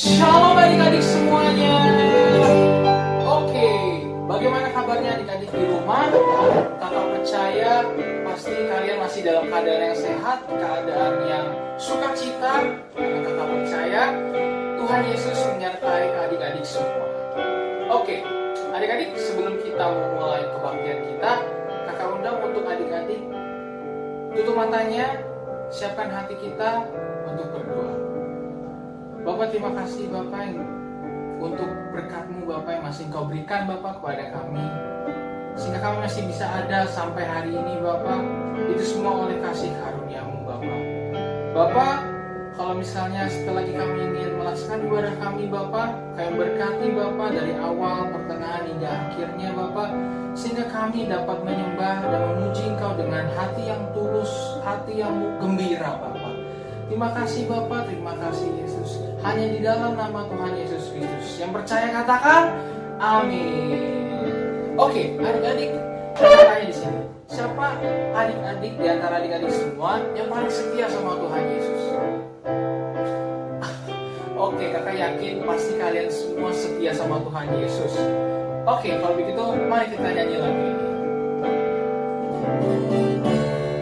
Shalom adik-adik semuanya. Oke, bagaimana kabarnya adik-adik di rumah? Kakak percaya pasti kalian masih dalam keadaan yang sehat, keadaan yang sukacita. Karena kakak percaya Tuhan Yesus menyertai adik-adik semua. Oke, adik-adik, sebelum kita memulai kebaktian kita, kakak undang untuk adik-adik tutup matanya, siapkan hati kita untuk berdoa. Bapak, terima kasih Bapak yang untuk berkat-Mu Bapak yang masih Engkau berikan Bapak kepada kami, sehingga kami masih bisa ada sampai hari ini Bapak. Itu semua oleh kasih karunia-Mu Bapak. Bapak, kalau misalnya setelah lagi kami ingin melaksanakan ibadah kami Bapak, kami berkati Bapak dari awal, pertengahan hingga akhirnya Bapak, sehingga kami dapat menyembah dan memuji Engkau dengan hati yang tulus, hati yang gembira Bapak. Terima kasih Bapak, terima kasih Yesus. Hanya di dalam nama Tuhan Yesus Kristus. Yang percaya katakan amin. Oke, adik-adik, saya tanya di sini. Siapa adik-adik di antara adik-adik semua yang paling setia sama Tuhan Yesus? Oke, kakak yakin pasti kalian semua setia sama Tuhan Yesus. Oke, kalau begitu mari kita nyanyi lagu ini.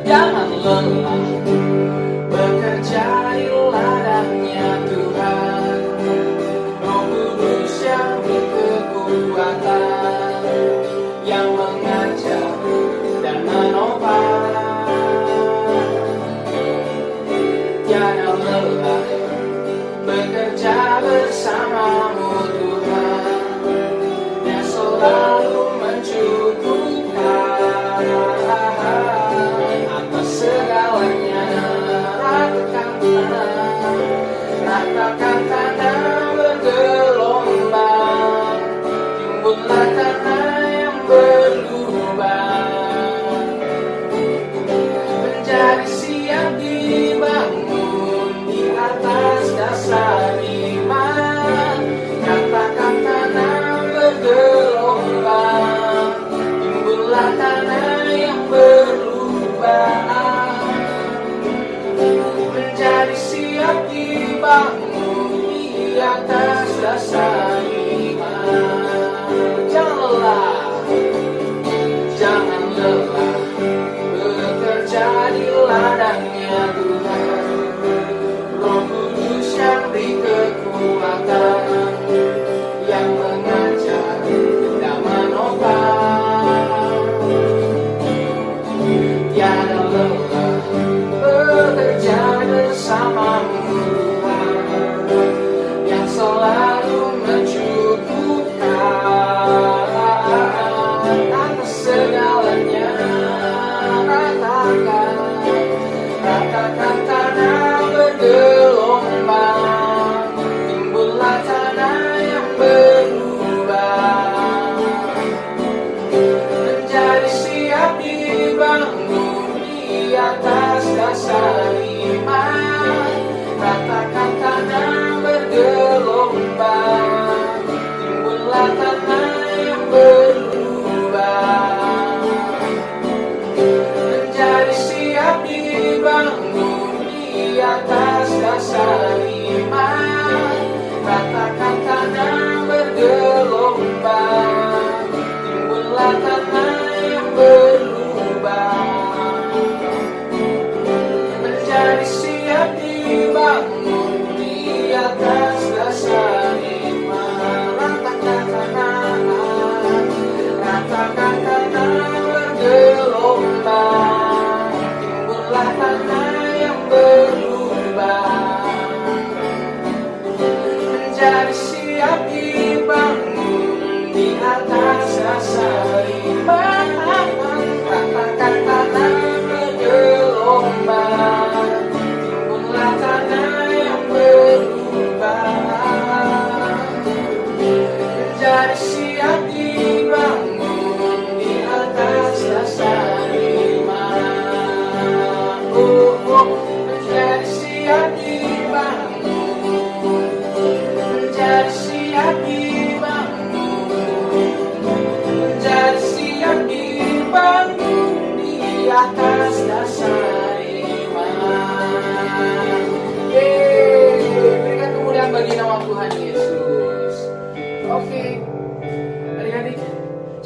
Jangan lelah bekerja di ladangnya Tuhan, Roh Kudus yang berkekuatan, yang mengajar dan menopang. Tiada lelah bekerja bersamamu Tuhan, yang selalu mencukupkan atas segalanya. Ratakan tanah bergelombang, timbullah tanah yang berlubang, menjadi siap dibangun di atas dasar iman. Katakan tanah bergelombang, timbullah tanah yang berlubang, menjadi siap dibangun di atas dasar iman. Jangan lelah bekerja di ladangnya Tuhan, Roh Kudus yang beri kekuatan, yang mengajar dan menopang. Tiada lelah bekerja bersamamu Tuhan, yang selalu mencukupkan atas segalanya. Ratakan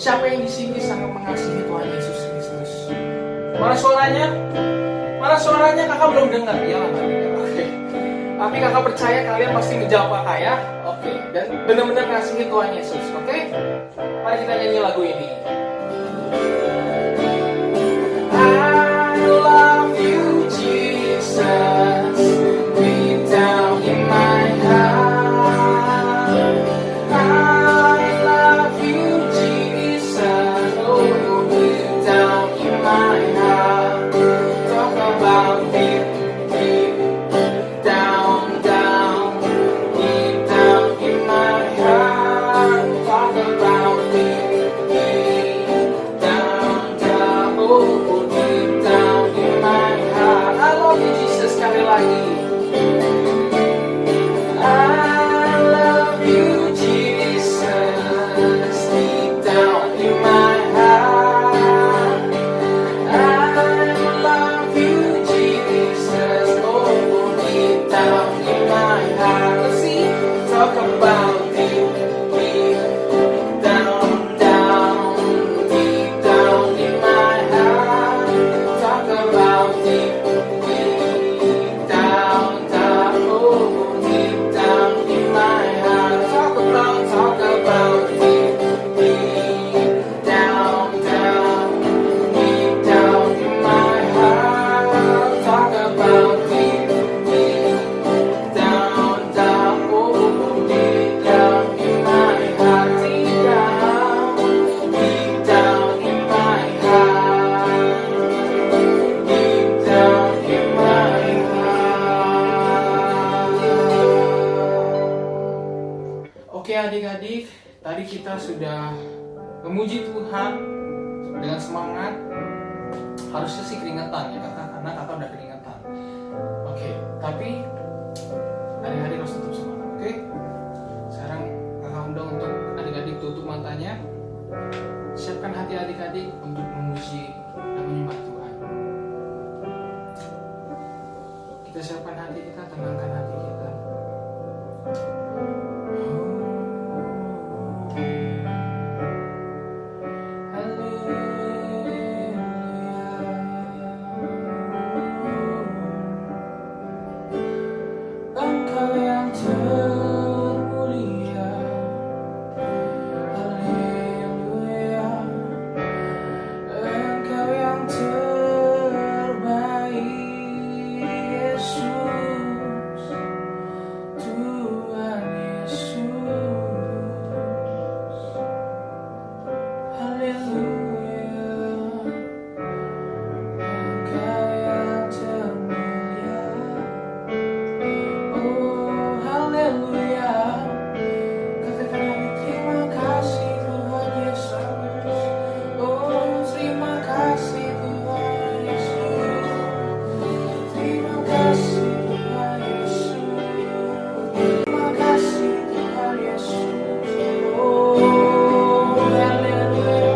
Siapa yang di sini sangat mengasihi Tuhan Yesus Kristus? Mana suaranya? Mana suaranya? Kakak belum dengar. Ya, nggak dengar. Oke. Tapi kakak percaya kalian pasti menjawab kakak ya. Oke. Dan benar-benar mengasihi Tuhan Yesus. Oke? Mari kita nyanyi lagu ini. I love you, Jesus. Deep down in my heart. I love you, Jesus. Oh, deep down in my heart. Talk about deep, deep down, down, deep down in my heart. Talk about deep, deep down, down, oh, deep down in my heart. I love you, Jesus. Sekali lagi. I love you, Jesus, deep down in my heart. I love you, Jesus, oh, deep down in my heart. Let's see, talk about deep, deep down, down, deep down in my heart. Talk about deep, deep down, down, oh, deep down in my heart. Talk about deep, deep down, down, deep down in my heart. Talk about deep, deep down, down, oh, deep down in my heart. Deep down in my heart. Deep down in my heart. Oke adik-adik, tadi kita sudah memuji Tuhan dengan semangat. Harusnya sih keringetan ya kakak, karena kakak udah keringetan. Oke, tapi adik-adik harus tetap semangat. Oke, sekarang kakak undang untuk adik-adik tutup matanya. Siapkan hati adik-adik untuk memuji dan menyembah Tuhan. Kita siapkan hati kita, tenangkan hati kita. Engkau yang termulia, haleluya. Engkau yang terbaik, Yesus, Tuhan Yesus, haleluya. Engkau yang termulia, oh haleluya. Katakan lagi, terima kasih Tuhan Yesus. Oh terima kasih Tuhan Yesus. Terima kasih Tuhan Yesus. Terima kasih Tuhan Yesus. Oh haleluya.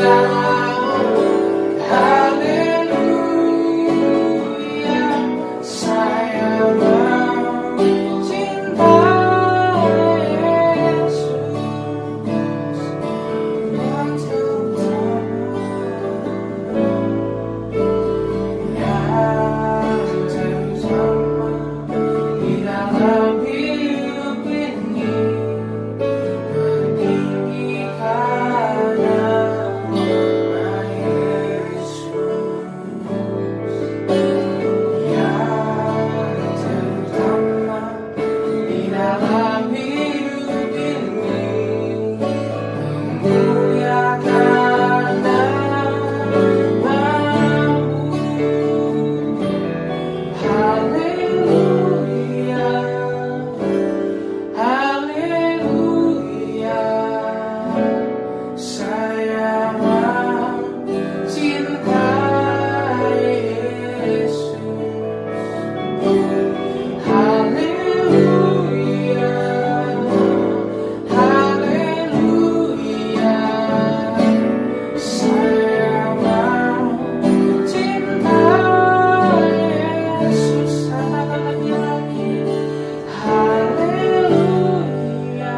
haleluya,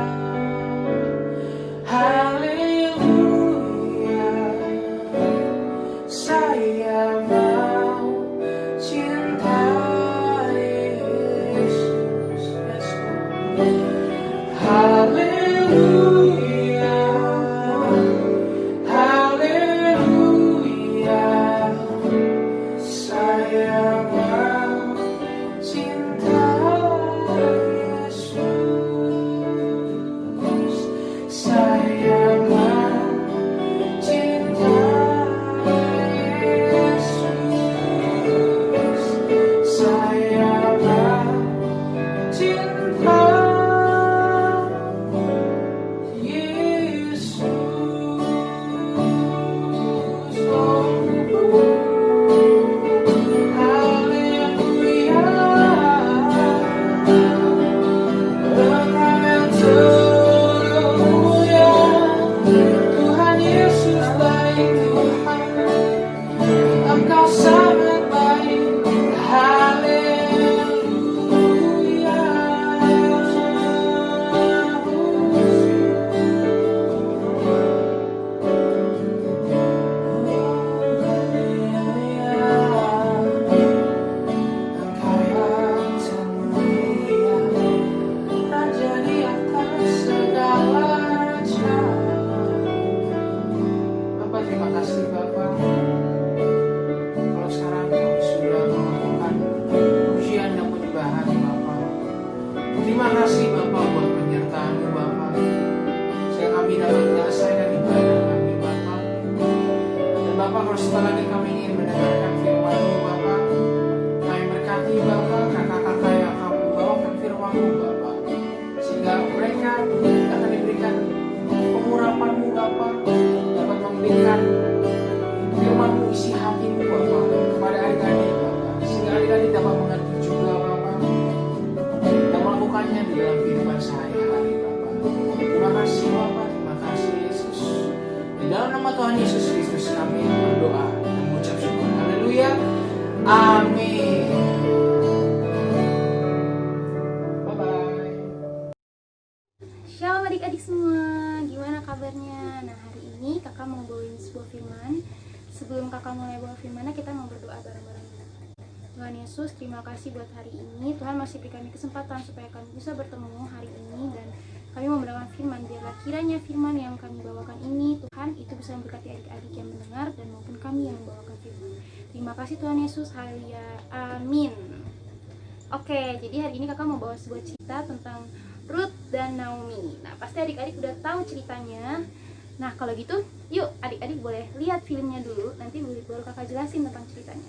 saya mencintai Amin. Bye-bye. Shalom adik-adik semua, gimana kabarnya? Nah, hari ini kakak mau bawain sebuah firman. Sebelum kakak mulai bawa firmannya, kita mau berdoa bareng-bareng. Tuhan Yesus, terima kasih buat hari ini. Tuhan masih beri kami kesempatan supaya kami bisa bertemu hari ini, dan kami mau mendengarkan firman. Biarlah kiranya firman yang kami bawakan ini, Tuhan, itu bisa memberkati adik-adik yang mendengar dan maupun kami yang membawakan firman. Terima kasih Tuhan Yesus, haleluya, amin. Oke, jadi hari ini kakak mau bawa sebuah cerita tentang Ruth dan Naomi. Nah, pasti adik-adik udah tahu ceritanya. Nah, kalau gitu, yuk adik-adik boleh lihat filmnya dulu. Nanti baru kakak jelasin tentang ceritanya.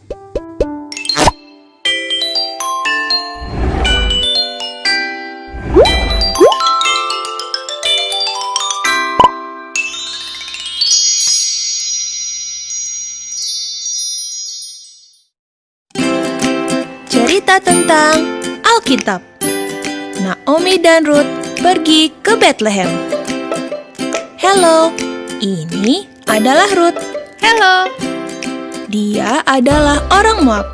Cerita tentang Alkitab. Naomi dan Ruth pergi ke Bethlehem. Halo, ini adalah Ruth. Halo. Dia adalah orang Moab.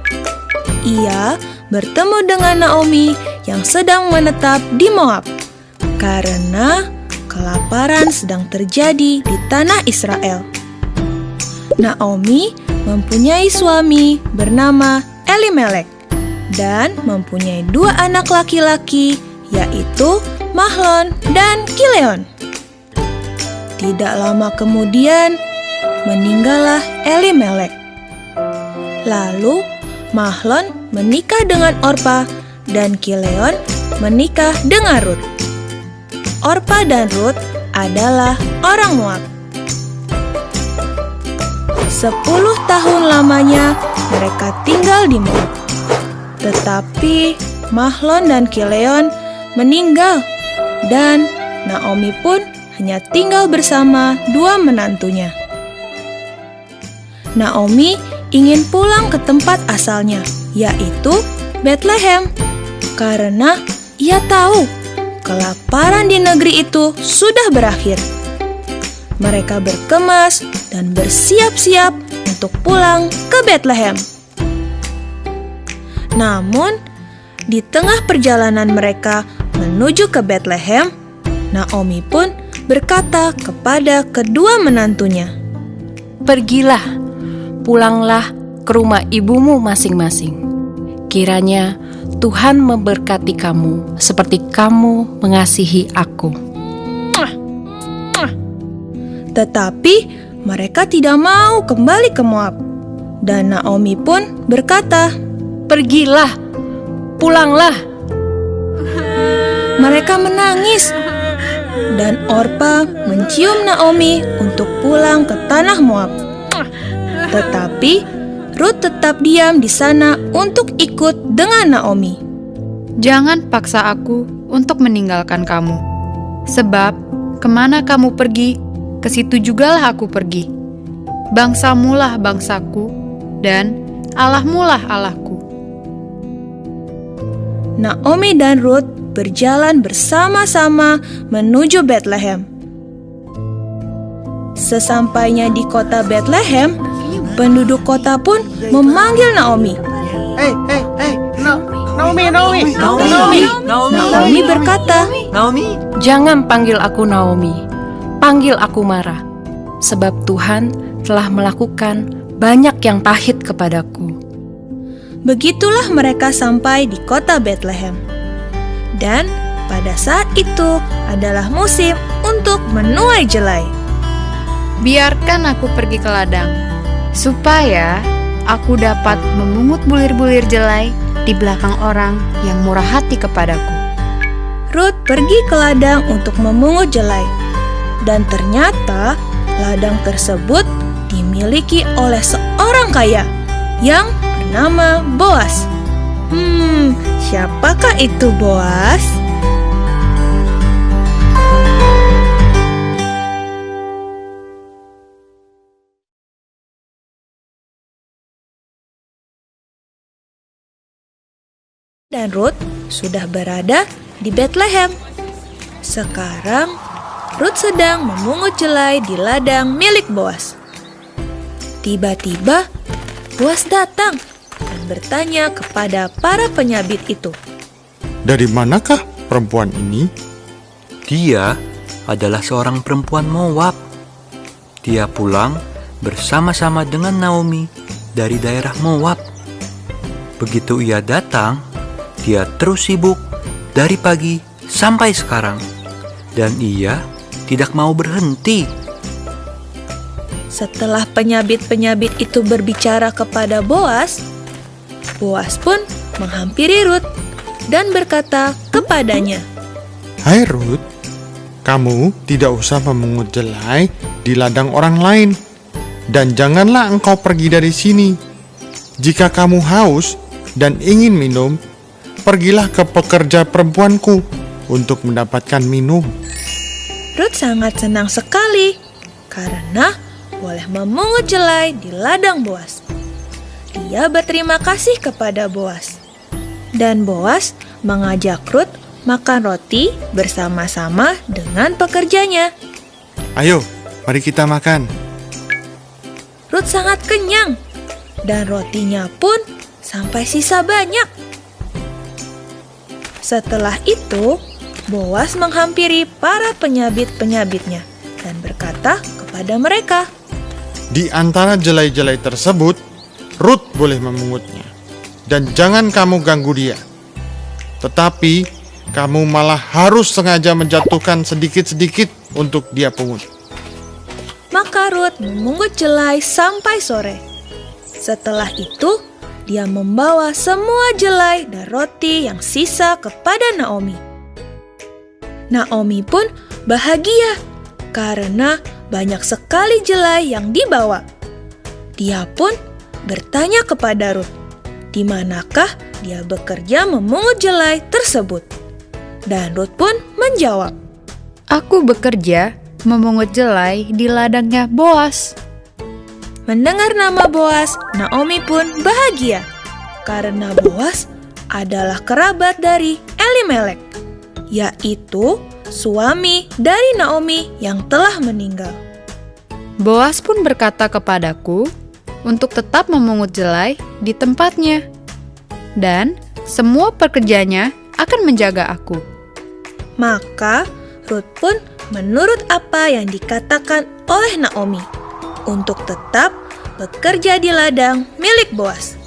Ia bertemu dengan Naomi yang sedang menetap di Moab karena kelaparan sedang terjadi di tanah Israel. Naomi mempunyai suami bernama Elimelek dan mempunyai 2 anak laki-laki, yaitu Mahlon dan Kileon. Tidak lama kemudian, meninggallah Elimelek. Lalu Mahlon menikah dengan Orpa dan Kileon menikah dengan Rut. Orpa dan Rut adalah orang Moab. 10 tahun lamanya mereka tinggal di Moab. Tetapi Mahlon dan Kileon meninggal dan Naomi pun hanya tinggal bersama 2 menantunya. Naomi ingin pulang ke tempat asalnya, yaitu Bethlehem, karena ia tahu kelaparan di negeri itu sudah berakhir. Mereka berkemas dan bersiap-siap untuk pulang ke Bethlehem. Namun, di tengah perjalanan mereka menuju ke Bethlehem, Naomi pun berkata kepada kedua menantunya, Pergilah, pulanglah ke rumah ibumu masing-masing. Kiranya Tuhan memberkati kamu seperti kamu mengasihi aku. tetapi mereka tidak mau kembali ke Moab. Dan Naomi pun berkata, Pergilah, pulanglah. Mereka menangis. Dan Orpa mencium Naomi untuk pulang ke tanah Moab. Tetapi Rut tetap diam di sana untuk ikut dengan Naomi. Jangan paksa aku untuk meninggalkan kamu. Sebab kemana kamu pergi, ke situ jugalah aku pergi. Bangsamulah bangsaku, dan Allahmulah Allahku. Naomi dan Rut berjalan bersama-sama menuju Bethlehem. Sesampainya di kota Bethlehem, penduduk kota pun memanggil Naomi. Naomi berkata, Jangan panggil aku Naomi, panggil aku Mara, sebab Tuhan telah melakukan banyak yang pahit kepadaku. Begitulah mereka sampai di kota Bethlehem. Dan pada saat itu adalah musim untuk menuai jelai. Biarkan aku pergi ke ladang, supaya aku dapat memungut bulir-bulir jelai di belakang orang yang murah hati kepadaku. Rut pergi ke ladang untuk memungut jelai. Dan ternyata ladang tersebut dimiliki oleh seorang kaya yang bernama Boas. Siapakah itu Boas? Dan Rut sudah berada di Bethlehem. Sekarang Rut sedang memungut jelai di ladang milik Boas. Tiba-tiba Boas datang dan bertanya kepada para penyabit itu, Dari manakah perempuan ini? Dia adalah seorang perempuan Moab. Dia pulang bersama-sama dengan Naomi dari daerah Moab. Begitu ia datang, dia terus sibuk dari pagi sampai sekarang. Dan ia tidak mau berhenti. Setelah penyabit-penyabit itu berbicara kepada Boas, Boas pun menghampiri Rut dan berkata kepadanya, Hai Rut, kamu tidak usah memungut jelai di ladang orang lain. Dan janganlah engkau pergi dari sini. Jika kamu haus dan ingin minum, pergilah ke pekerja perempuanku untuk mendapatkan minum. Rut sangat senang sekali karena boleh memungut jelai di ladang Boas. Dia berterima kasih kepada Boas. Dan Boas mengajak Rut makan roti bersama-sama dengan pekerjanya. Ayo, mari kita makan. Ruth sangat kenyang, dan rotinya pun sampai sisa banyak. Setelah itu, Boas menghampiri para penyabit-penyabitnya dan berkata kepada mereka, Di antara jelai-jelai tersebut, Ruth boleh memungutnya. Dan jangan kamu ganggu dia. Tetapi, kamu malah harus sengaja menjatuhkan sedikit-sedikit untuk dia pungut. Maka Ruth memungut jelai sampai sore. Setelah itu, dia membawa semua jelai dan roti yang sisa kepada Naomi. Naomi pun bahagia karena banyak sekali jelai yang dibawa. Dia pun bertanya kepada Ruth, di manakah dia bekerja memungut jelai tersebut. Dan Ruth pun menjawab, Aku bekerja memungut jelai di ladangnya Boas. Mendengar nama Boas, Naomi pun bahagia karena Boas adalah kerabat dari Elimelek, yaitu suami dari Naomi yang telah meninggal. Boas pun berkata kepadaku untuk tetap memungut jelai di tempatnya, dan semua pekerjanya akan menjaga aku. Maka Ruth pun menurut apa yang dikatakan oleh Naomi untuk tetap bekerja di ladang milik Boas.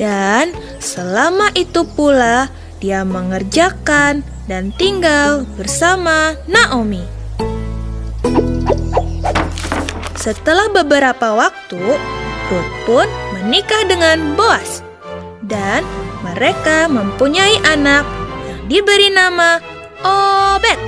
Dan selama itu pula dia mengerjakan dan tinggal bersama Naomi. Setelah beberapa waktu, Ruth pun menikah dengan Boas. Dan mereka mempunyai anak yang diberi nama Obed.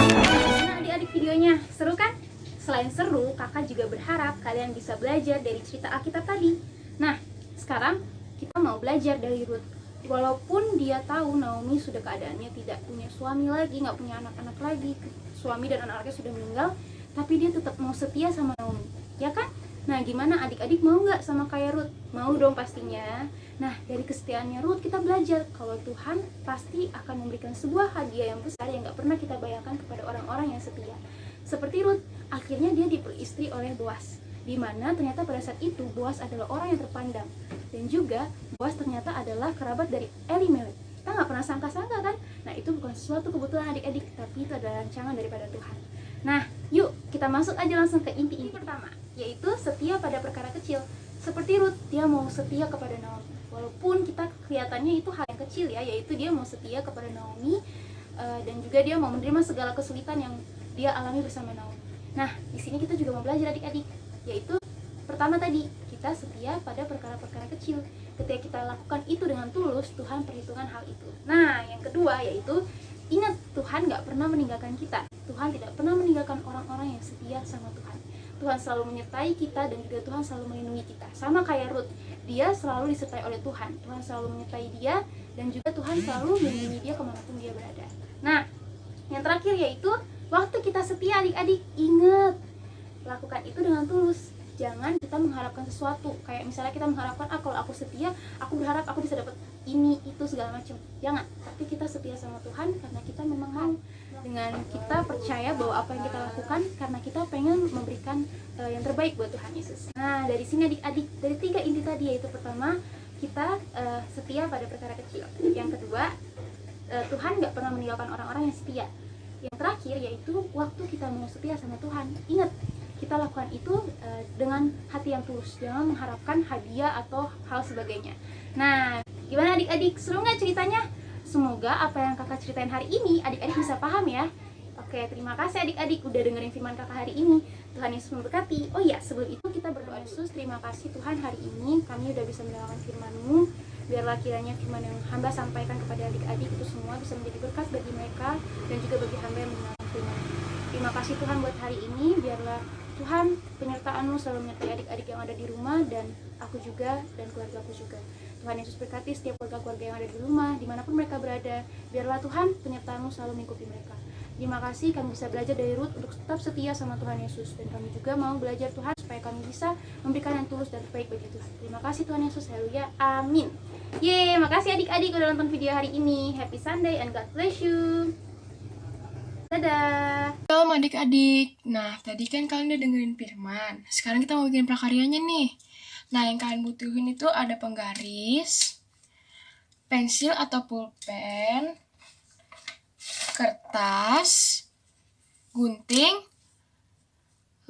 Nah, adik-adik, videonya seru kan? Selain seru, kakak juga berharap kalian bisa belajar dari cerita Alkitab tadi. Nah, sekarang kita mau belajar dari Ruth. Walaupun dia tahu Naomi sudah keadaannya tidak punya suami lagi, nggak punya anak-anak lagi, suami dan anak-anaknya sudah meninggal, tapi dia tetap mau setia sama Naomi, ya kan? Nah, gimana adik-adik, mau nggak sama kayak Ruth? Mau dong pastinya. Nah, dari kesetiaannya Ruth kita belajar kalau Tuhan pasti akan memberikan sebuah hadiah yang besar yang nggak pernah kita bayangkan kepada orang-orang yang setia. Seperti Ruth, akhirnya dia diperistri oleh Boas, di mana ternyata pada saat itu Boas adalah orang yang terpandang, dan juga Boas ternyata adalah kerabat dari Elimelek. Kita nggak pernah sangka-sangka kan? Nah, itu bukan suatu kebetulan adik-adik, tapi itu adalah rancangan daripada Tuhan. Nah, yuk kita masuk aja langsung ke inti pertama, yaitu setia pada perkara kecil. Seperti Ruth, dia mau setia kepada Naomi. Walaupun kita kelihatannya itu hal yang kecil ya, yaitu dia mau setia kepada Naomi, dan juga dia mau menerima segala kesulitan yang dia alami bersama Naomi. Nah, di sini kita juga mau belajar adik-adik, yaitu pertama tadi, kita setia pada perkara-perkara kecil. Ketika kita lakukan itu dengan tulus, Tuhan perhitungkan hal itu. Nah, yang kedua yaitu, ingat Tuhan gak pernah meninggalkan kita. Tuhan tidak pernah meninggalkan orang-orang yang setia sama Tuhan. Tuhan selalu menyertai kita dan juga Tuhan selalu melindungi kita. Sama kayak Ruth, dia selalu disertai oleh Tuhan. Tuhan selalu menyertai dia dan juga Tuhan selalu melindungi dia kemanapun dia berada. Nah, yang terakhir yaitu, waktu kita setia adik-adik, ingat, lakukan itu dengan tulus. Jangan kita mengharapkan sesuatu, kayak misalnya kita mengharapkan, kalau aku setia, aku berharap aku bisa dapat ini, itu, segala macam. Jangan, tapi kita setia sama Tuhan karena kita memang mau. Dengan kita percaya bahwa apa yang kita lakukan karena kita pengen memberikan yang terbaik buat Tuhan Yesus. Nah, dari sini adik-adik, dari 3 inti tadi, yaitu pertama, kita setia pada perkara kecil. Yang kedua, Tuhan gak pernah meninggalkan orang-orang yang setia. Yang terakhir yaitu, waktu kita mau setia sama Tuhan, ingat, kita lakukan itu dengan hati yang tulus, jangan mengharapkan hadiah atau hal sebagainya. Nah, gimana adik-adik, seru nggak ceritanya? Semoga apa yang kakak ceritain hari ini adik-adik bisa paham ya. Oke, terima kasih adik-adik udah dengerin firman kakak hari ini. Tuhan Yesus memberkati. Oh iya, sebelum itu kita berdoa. Yesus, terima kasih Tuhan, hari ini kami udah bisa mendengarkan firman-Mu. Biarlah kiranya firman yang hamba sampaikan kepada adik-adik itu semua bisa menjadi berkat bagi mereka dan juga bagi hamba yang mendengarkan firman. Terima kasih Tuhan buat hari ini. Biarlah Tuhan penyertaan-Mu selalu menyertai adik-adik yang ada di rumah dan aku juga dan keluarga aku juga. Tuhan Yesus berkati setiap keluarga-keluarga yang ada di rumah, dimanapun mereka berada. Biarlah Tuhan penyertaan-Mu selalu mengikuti mereka. Terima kasih kami bisa belajar dari Ruth untuk tetap setia sama Tuhan Yesus. Dan kami juga mau belajar Tuhan supaya kami bisa memberikan yang tulus dan terbaik bagi Tuhan. Terima kasih Tuhan Yesus, haleluya, amin. Yeay, makasih adik-adik udah nonton video hari ini. Happy Sunday and God bless you. Dadah. Shalom adik-adik. Nah, tadi kan kalian udah dengerin firman. Sekarang kita mau bikin prakaryanya nih. Nah, yang kalian butuhin itu ada penggaris, pensil atau pulpen, kertas, gunting,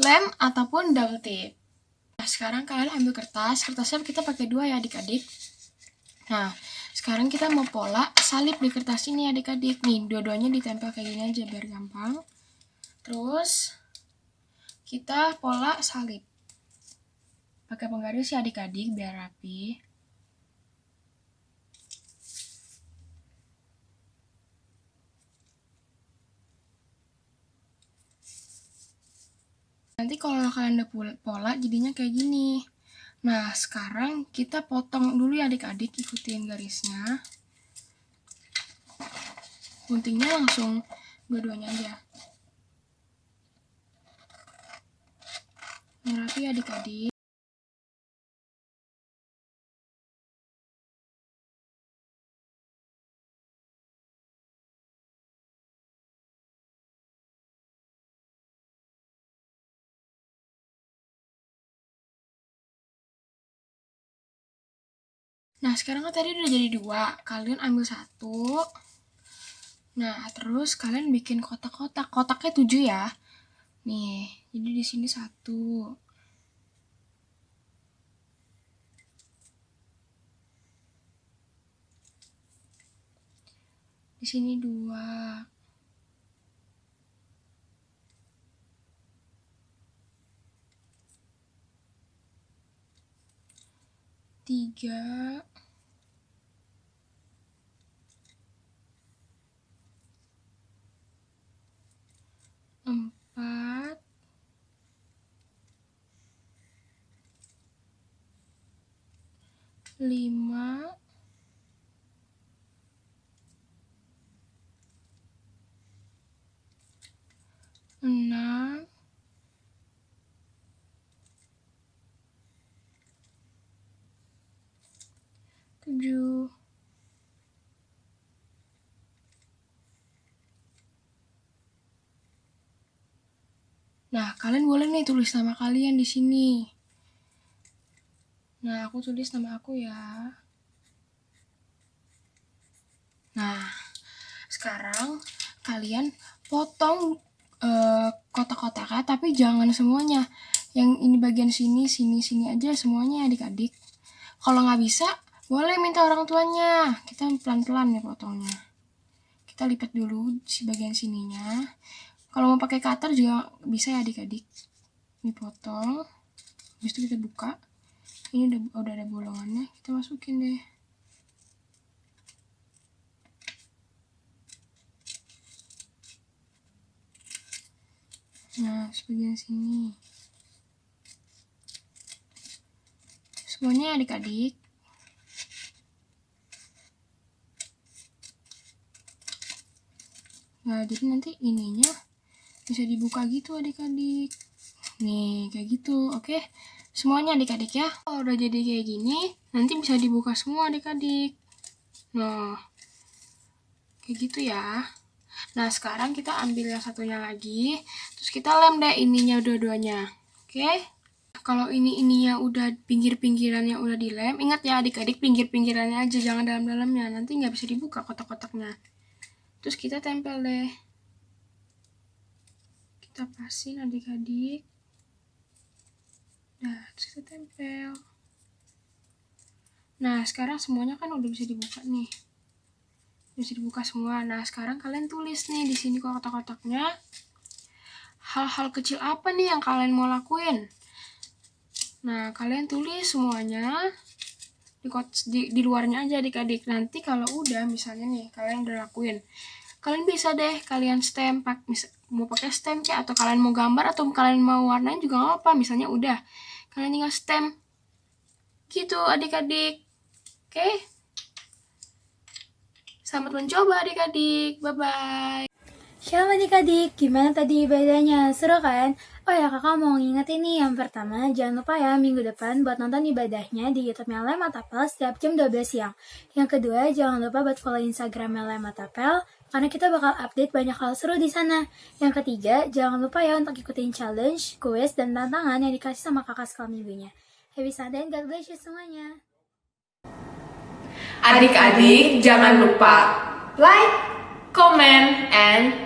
lem ataupun double tip. Nah, sekarang kalian ambil kertasnya kita pakai 2 ya adik-adik. Nah, sekarang kita mau pola salib di kertas ini adik-adik. Nih, dua-duanya ditempel kayak gini aja biar gampang. Terus, kita pola salib. Pakai penggaris ya adik-adik biar rapi. Nanti kalau kalian udah pola jadinya kayak gini. Nah, sekarang kita potong dulu ya adik-adik, ikutin garisnya. Guntingnya langsung dua-duanya aja. Yang rapi ya adik-adik. Nah, sekarang kan tadi udah jadi 2. Kalian ambil 1. Nah, terus kalian bikin kotak-kotak. Kotaknya 7 ya. Nih, jadi di sini 1. Di sini 2. Tiga. 4. 5. 6. 7. Nah, kalian boleh nih tulis nama kalian di sini. Nah, aku tulis nama aku ya. Nah, sekarang kalian potong kotak-kotaknya, tapi jangan semuanya. Yang ini bagian sini aja semuanya adik-adik. Kalau nggak bisa, boleh minta orang tuanya. Kita pelan-pelan nih potongnya. Kita lipat dulu si bagian sininya. Kalau mau pakai cutter juga bisa ya adik-adik. Ini potong. Habis itu kita buka. Ini udah ada bolongannya. Kita masukin deh. Nah, sebagian sini. Semuanya adik-adik. Nah, jadi nanti ininya bisa dibuka gitu adik-adik. Nih, kayak gitu. Oke. Semuanya adik-adik ya. Kalau udah jadi kayak gini, nanti bisa dibuka semua adik-adik. Nah, kayak gitu ya. Nah, sekarang kita ambil yang satunya lagi. Terus kita lem deh ininya dua-duanya. Oke. Kalau ininya udah pinggir-pinggirannya udah dilem, ingat ya adik-adik pinggir-pinggirannya aja, jangan dalam-dalamnya. Nanti nggak bisa dibuka kotak-kotaknya. Terus kita tempel deh. Kita pasin adik-adik. Nah, terus kita tempel. Nah, sekarang semuanya kan udah bisa dibuka nih. Bisa dibuka semua. Nah, sekarang kalian tulis nih di sini kotak-kotaknya. Hal-hal kecil apa nih yang kalian mau lakuin? Nah, kalian tulis semuanya di luarnya aja adik-adik. Nanti kalau udah misalnya nih kalian udah lakuin, kalian bisa deh kalian stem, mau pakai stem kayak, atau kalian mau gambar atau kalian mau warnain juga nggak apa. Misalnya udah, kalian tinggal stem gitu adik-adik. Oke? Selamat mencoba adik-adik. Bye-bye. Shalom adik-adik, gimana tadi ibadahnya? Seru kan? Oh ya kakak mau ngingetin nih, yang pertama jangan lupa ya minggu depan buat nonton ibadahnya di YouTube-nya Lematapel setiap jam 12 siang. Yang kedua jangan lupa buat follow Instagram-nya Lematapel karena kita bakal update banyak hal seru di sana. Yang ketiga jangan lupa ya untuk ikutin challenge, quiz, dan tantangan yang dikasih sama kakak sekolah minggunya. Happy Sunday and God bless you semuanya. Adik-adik jangan lupa like, comment, and